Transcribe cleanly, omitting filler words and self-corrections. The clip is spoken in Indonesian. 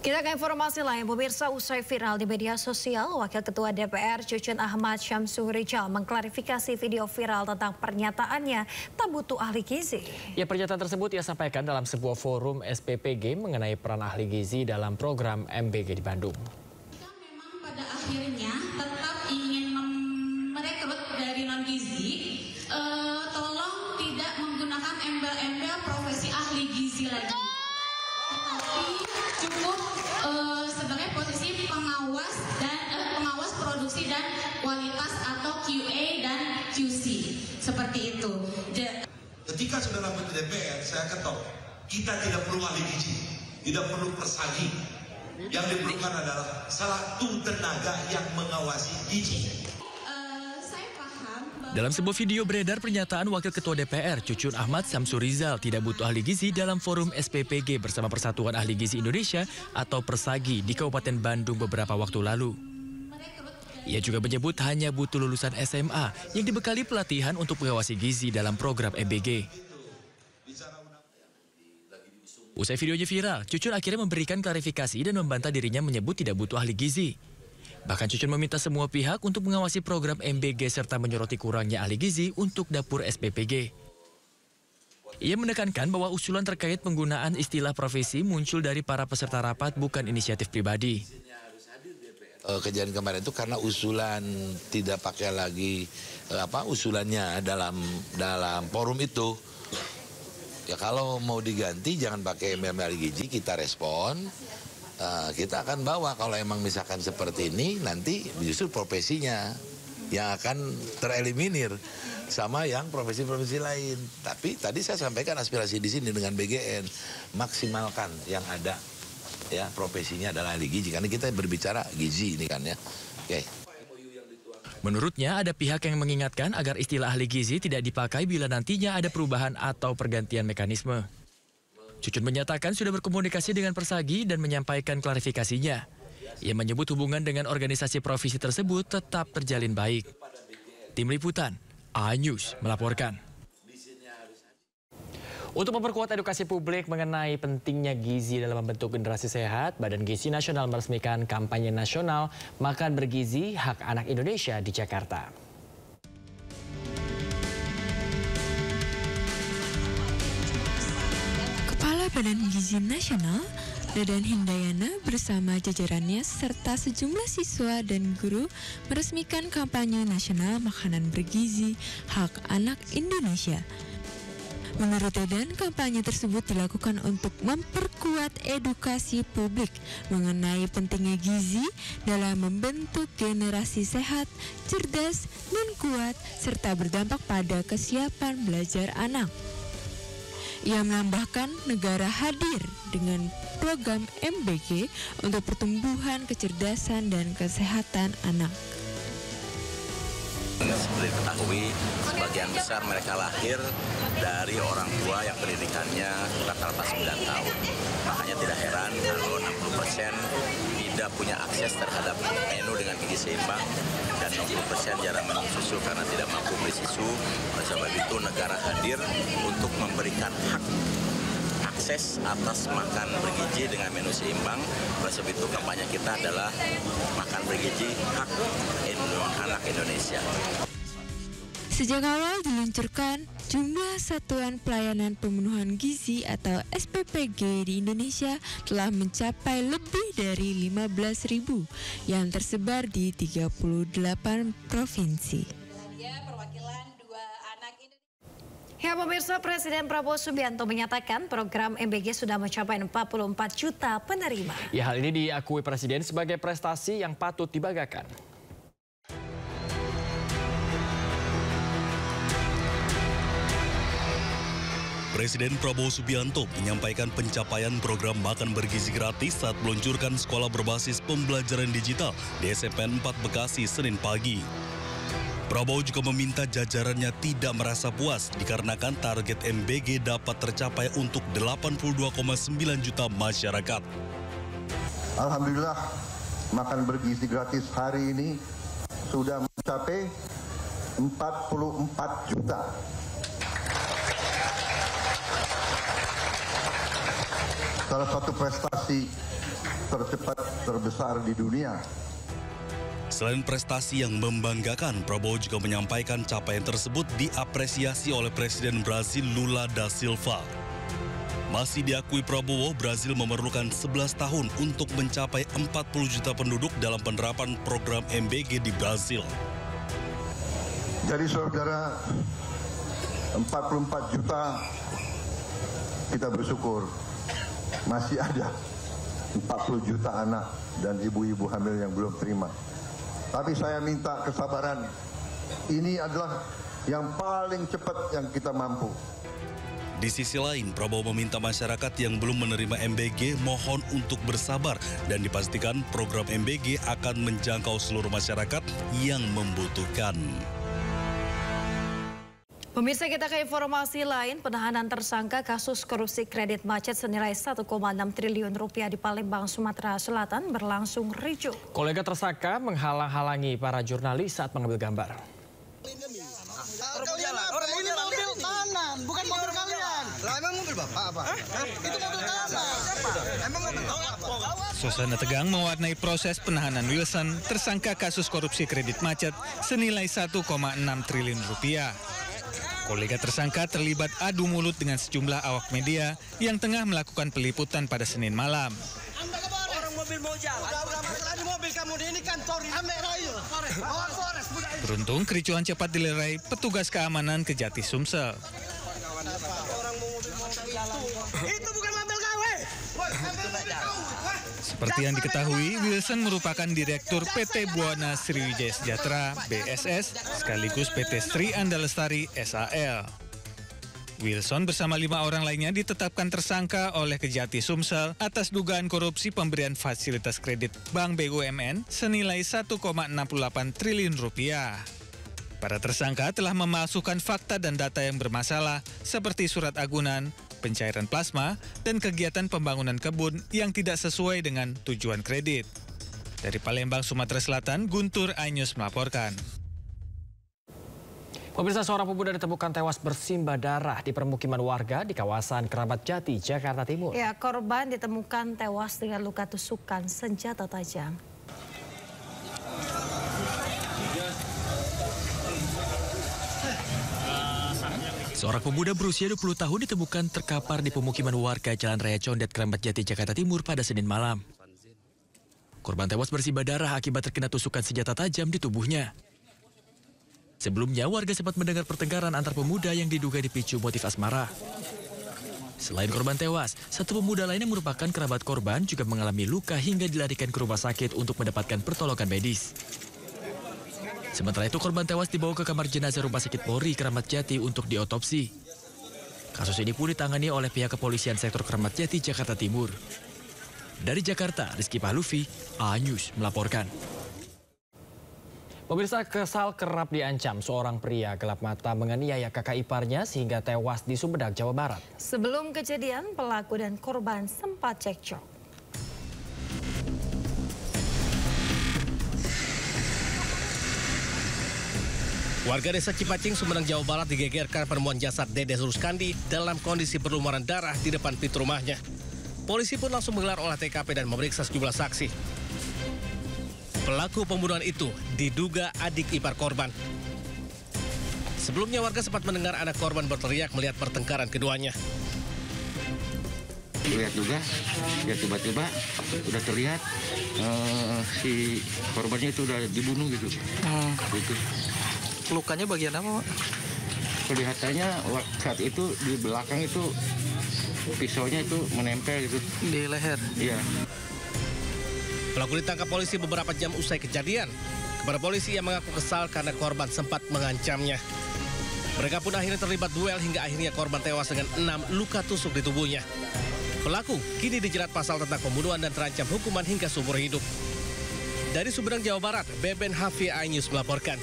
Kita ke informasi lain, pemirsa. Usai viral di media sosial, Wakil Ketua DPR Cucun Ahmad Syamsurijal mengklarifikasi video viral tentang pernyataannya tak butuh ahli gizi. Ya, pernyataan tersebut ia sampaikan dalam sebuah forum SPPG mengenai peran ahli gizi dalam program MBG di Bandung. Kita memang pada akhirnya tetap ingin merekrut dari non-gizi, tolong tidak menggunakan embel-embel profesi ahli gizi lagi. Tetapi cukup sebagai posisi pengawas dan pengawas produksi dan kualitas atau QA dan QC seperti itu. Ketika saudara Menteri DPR, saya ketok, kita tidak perlu ahli gizi, tidak perlu persagi. Yang diperlukan adalah satu tenaga yang mengawasi gizi. Dalam sebuah video beredar pernyataan Wakil Ketua DPR Cucun Ahmad Syamsurijal tidak butuh ahli gizi dalam forum SPPG bersama Persatuan Ahli Gizi Indonesia atau Persagi di Kabupaten Bandung beberapa waktu lalu. Ia juga menyebut hanya butuh lulusan SMA yang dibekali pelatihan untuk mengawasi gizi dalam program MBG. Usai videonya viral, Cucun akhirnya memberikan klarifikasi dan membantah dirinya menyebut tidak butuh ahli gizi. Bahkan Cucun meminta semua pihak untuk mengawasi program MBG serta menyoroti kurangnya ahli gizi untuk dapur SPPG. Ia menekankan bahwa usulan terkait penggunaan istilah profesi muncul dari para peserta rapat, bukan inisiatif pribadi. Kejadian kemarin itu karena usulan tidak pakai lagi usulannya dalam forum itu. Ya kalau mau diganti jangan pakai ahli gizi, kita respon. Kita akan bawa kalau emang misalkan seperti ini, nanti justru profesinya yang akan tereliminir sama yang profesi-profesi lain. Tapi tadi saya sampaikan aspirasi di sini dengan BGN, maksimalkan yang ada, ya profesinya adalah ahli gizi, karena kita berbicara gizi ini kan ya. Oke. Menurutnya ada pihak yang mengingatkan agar istilah ahli gizi tidak dipakai bila nantinya ada perubahan atau pergantian mekanisme. Cucun menyatakan sudah berkomunikasi dengan Persagi dan menyampaikan klarifikasinya. Ia menyebut hubungan dengan organisasi profesi tersebut tetap terjalin baik. Tim Liputan, A-News melaporkan. Untuk memperkuat edukasi publik mengenai pentingnya gizi dalam membentuk generasi sehat, Badan Gizi Nasional meresmikan kampanye nasional Makan Bergizi Hak Anak Indonesia di Jakarta. Badan Gizi Nasional, Dadan Hindayana bersama jajarannya serta sejumlah siswa dan guru meresmikan kampanye nasional makanan bergizi Hak Anak Indonesia. Menurut Dadan, kampanye tersebut dilakukan untuk memperkuat edukasi publik mengenai pentingnya gizi dalam membentuk generasi sehat, cerdas, dan kuat, serta berdampak pada kesiapan belajar anak. Ia menambahkan negara hadir dengan program MBG untuk pertumbuhan kecerdasan dan kesehatan anak. Seperti diketahui, sebagian besar mereka lahir dari orang tua yang pendidikannya rata-rata 9 tahun. Makanya tidak heran kalau 60% tidak punya akses terhadap menu dengan gizi seimbang dan 60% jarang minum susu karena tidak mampu beli susu. Oleh sebab itu negara hadir untuk memberikan hak akses atas makan bergizi dengan menu seimbang. Oleh sebab itu kampanye kita adalah makan bergizi hak anak Indonesia. Sejak awal diluncurkan, jumlah Satuan Pelayanan Pemenuhan Gizi atau SPPG di Indonesia telah mencapai lebih dari 15.000 yang tersebar di 38 provinsi. Ya pemirsa, Presiden Prabowo Subianto menyatakan program MBG sudah mencapai 44 juta penerima. Ya, hal ini diakui Presiden sebagai prestasi yang patut dibanggakan. Presiden Prabowo Subianto menyampaikan pencapaian program makan bergizi gratis saat meluncurkan sekolah berbasis pembelajaran digital di SMPN 4 Bekasi Senin pagi. Prabowo juga meminta jajarannya tidak merasa puas dikarenakan target MBG dapat tercapai untuk 82,9 juta masyarakat. Alhamdulillah, makan bergizi gratis hari ini sudah mencapai 44 juta. Salah satu prestasi tercepat terbesar di dunia. Selain prestasi yang membanggakan, Prabowo juga menyampaikan capaian tersebut diapresiasi oleh Presiden Brazil Lula da Silva. Masih diakui Prabowo, Brazil memerlukan 11 tahun untuk mencapai 40 juta penduduk dalam penerapan program MBG di Brazil. Jadi saudara, 44 juta kita bersyukur masih ada 40 juta anak dan ibu-ibu hamil yang belum terima. Tapi saya minta kesabaran. Ini adalah yang paling cepat yang kita mampu. Di sisi lain, Prabowo meminta masyarakat yang belum menerima MBG mohon untuk bersabar dan dipastikan program MBG akan menjangkau seluruh masyarakat yang membutuhkan. Pemirsa, kita ke informasi lain. Penahanan tersangka kasus korupsi kredit macet senilai 1,6 triliun rupiah di Palembang, Sumatera Selatan berlangsung ricuh. Kolega tersangka menghalang-halangi para jurnalis saat mengambil gambar. Orang ini mobil tahanan, bukan mobil kalian. Lah emang mobil Bapak apa? Itu mobil tahanan. Emang mobil Bapak apa? Suasana tegang mewarnai proses penahanan Wilson, tersangka kasus korupsi kredit macet senilai 1,6 triliun rupiah. Kolega tersangka terlibat adu mulut dengan sejumlah awak media yang tengah melakukan peliputan pada Senin malam. Orang mobil mau jalan. Di mobil kamu ini kantor Amek Rayu. Beruntung kericuhan cepat dilerai petugas keamanan Kejati Sumsel. Itu bukan mobil KW. Seperti yang diketahui, Wilson merupakan Direktur PT Buana Sriwijaya Sejahtera (BSS) sekaligus PT Sri Anda Lestari (SAL). Wilson bersama 5 orang lainnya ditetapkan tersangka oleh Kejati Sumsel atas dugaan korupsi pemberian fasilitas kredit Bank BUMN senilai 1,68 triliun rupiah. Para tersangka telah memalsukan fakta dan data yang bermasalah seperti surat agunan, pencairan plasma, dan kegiatan pembangunan kebun yang tidak sesuai dengan tujuan kredit. Dari Palembang, Sumatera Selatan, Guntur Ainus melaporkan. Pemirsa, seorang pemuda ditemukan tewas bersimbah darah di permukiman warga di kawasan Keramat Jati, Jakarta Timur. Ya, korban ditemukan tewas dengan luka tusukan senjata tajam. Seorang pemuda berusia 20 tahun ditemukan terkapar di pemukiman warga Jalan Raya Condet, Keramat Jati, Jakarta Timur pada Senin malam. Korban tewas bersimbah darah akibat terkena tusukan senjata tajam di tubuhnya. Sebelumnya, warga sempat mendengar pertengkaran antar pemuda yang diduga dipicu motif asmara. Selain korban tewas, satu pemuda lain yang merupakan kerabat korban juga mengalami luka hingga dilarikan ke rumah sakit untuk mendapatkan pertolongan medis. Sementara itu, korban tewas dibawa ke kamar jenazah Rumah Sakit Polri Keramat Jati untuk diotopsi. Kasus ini pun ditangani oleh pihak kepolisian sektor Keramat Jati, Jakarta Timur. Dari Jakarta, Rizky Pahluvi, A-News melaporkan. Pemirsa, kesal kerap diancam seorang pria gelap mata menganiaya kakak iparnya sehingga tewas di Sumedang, Jawa Barat. Sebelum kejadian, pelaku dan korban sempat cekcok. Warga desa Cipacing, Sumedang, Jawa Barat digegerkan penemuan jasad Dede Ruskandi dalam kondisi berlumuran darah di depan pintu rumahnya. Polisi pun langsung menggelar olah TKP dan memeriksa sejumlah saksi. Pelaku pembunuhan itu diduga adik ipar korban. Sebelumnya warga sempat mendengar anak korban berteriak melihat pertengkaran keduanya. Lihat juga, ya tiba-tiba udah terlihat si korbannya itu udah dibunuh gitu. Gitu. Lukanya bagian apa, Pak? Kelihatannya saat itu di belakang itu pisaunya itu menempel gitu. Di leher? Iya. Pelaku ditangkap polisi beberapa jam usai kejadian. Kepada polisi yang mengaku kesal karena korban sempat mengancamnya. Mereka pun akhirnya terlibat duel hingga akhirnya korban tewas dengan 6 luka tusuk di tubuhnya. Pelaku kini dijerat pasal tentang pembunuhan dan terancam hukuman hingga seumur hidup. Dari Sumedang, Jawa Barat, Beben Hafi, A-News melaporkan.